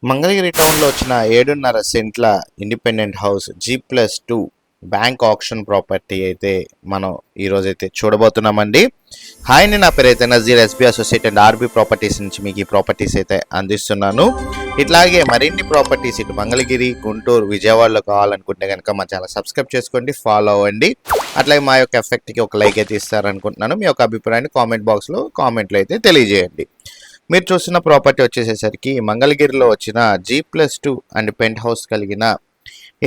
మంగళగిరి టౌన్లో వచ్చిన 7.5 సెంట్ల independent house G+2 bank option property అయితే మనం ఈరోజైతే చూడబోతున్నామండి. హాయ్ అండి, నా పేరు అయితే Nazir, SB associate and RB properties నుంచి మీకు ఈ ప్రాపర్టీస్ అయితే అందిస్తున్నాను. ఇట్లాగే మరిన్ని ప్రాపర్టీస్ ఇటు మంగళగిరి, గుంటూరు, విజయవాడలో కావాలనుకుంటే కనుక మా ఛానల్ సబ్స్క్రైబ్ చేసుకోండి, ఫాలో అవ్వండి. అట్లాగే మా యొక్క ఎఫెక్ట్కి ఒక లైక్ అయితే ఇస్తారనుకుంటున్నాను. మీ యొక్క అభిప్రాయాన్ని కామెంట్ బాక్స్లో కామెంట్లో అయితే తెలియజేయండి. మీరు చూస్తున్న ప్రాపర్టీ వచ్చేసేసరికి మంగళగిరిలో వచ్చిన G+2 అండ్ పెంట్ హౌస్ కలిగిన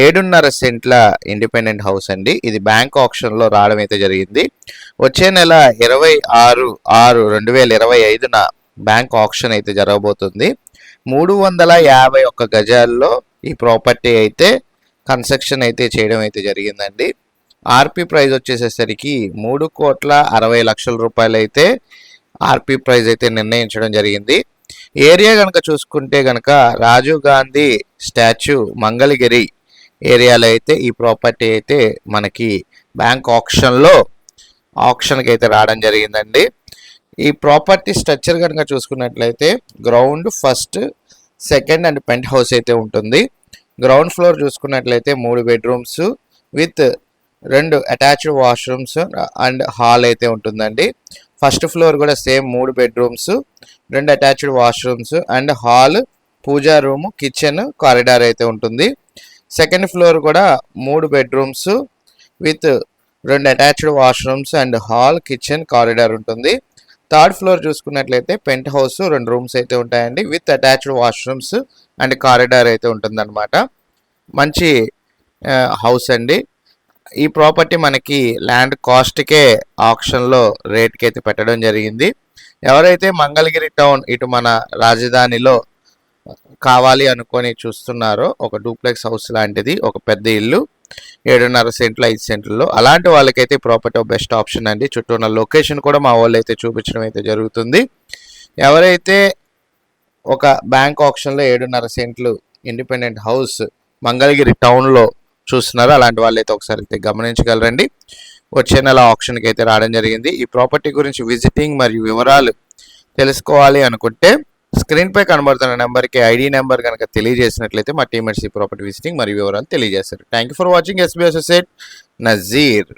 7.5 సెంట్ల ఇండిపెండెంట్ హౌస్ అండి. ఇది బ్యాంక్ ఆప్షన్లో రావడం అయితే జరిగింది. వచ్చే నెల 26/6/2025న బ్యాంక్ ఆప్షన్ అయితే జరగబోతుంది. 351 గజాల్లో ఈ ప్రాపర్టీ అయితే కన్స్ట్రక్షన్ అయితే చేయడం అయితే జరిగిందండి. ఆర్పి ప్రైస్ వచ్చేసేసరికి 3,60,00,000 రూపాయలు అయితే ఆర్పి ప్రైస్ అయితే నిర్ణయించడం జరిగింది. ఏరియా కనుక చూసుకుంటే కనుక రాజీవ్ గాంధీ స్టాచ్యూ మంగళగిరి ఏరియాలో అయితే ఈ ప్రాపర్టీ అయితే మనకి బ్యాంక్ ఆప్షన్కి అయితే రావడం జరిగిందండి. ఈ ప్రాపర్టీ స్ట్రక్చర్ కనుక చూసుకున్నట్లయితే ground, first, second and penthouse అయితే ఉంటుంది. గ్రౌండ్ ఫ్లోర్ చూసుకున్నట్లయితే 3 bedrooms with 2 attached washrooms and hall అయితే ఉంటుందండి. ఫస్ట్ ఫ్లోర్ కూడా same 3 bedrooms, 2 attached washrooms and hall, puja room, kitchen, corridor అయితే ఉంటుంది. సెకండ్ ఫ్లోర్ కూడా 3 bedrooms with 2 attached washrooms and hall, kitchen, corridor ఉంటుంది. థర్డ్ ఫ్లోర్ చూసుకున్నట్లయితే penthouse 2 rooms అయితే ఉంటాయండి with attached washrooms and corridor అయితే ఉంటుందన్నమాట. మంచి హౌస్ అండి. ఈ ప్రాపర్టీ మనకి ల్యాండ్ కాస్ట్కే ఆప్షన్లో రేట్కి అయితే పెట్టడం జరిగింది. ఎవరైతే మంగళగిరి టౌన్ ఇటు మన రాజధానిలో కావాలి అనుకొని చూస్తున్నారో ఒక డూప్లెక్స్ హౌస్ లాంటిది, ఒక పెద్ద ఇల్లు 7.5 సెంట్లు 5 సెంట్లలో, అలాంటి వాళ్ళకైతే ప్రాపర్టీ బెస్ట్ ఆప్షన్ అండి. చుట్టూ ఉన్న లొకేషన్ కూడా మా వాళ్ళు అయితే చూపించడం అయితే జరుగుతుంది. ఎవరైతే ఒక బ్యాంక్ ఆప్షన్లో 7.5 సెంట్లు ఇండిపెండెంట్ హౌస్ మంగళగిరి టౌన్లో చూస్తున్నారో అలాంటి వాళ్ళు అయితే ఒకసారి అయితే గమనించగలరండి. వచ్చే నెల ఆప్షన్కి అయితే రావడం జరిగింది. ఈ ప్రాపర్టీ గురించి విజిటింగ్ మరియు వివరాలు తెలుసుకోవాలి అనుకుంటే స్క్రీన్పై కనబడుతున్న నెంబర్కి ID నెంబర్ కనుక తెలియజేసినట్లయితే మా టీమేట్స్ ఈ ప్రాపర్టీ విజిటింగ్ మరియు వివరాలు తెలియజేస్తారు. Thank you for watching. SB associate Nazir.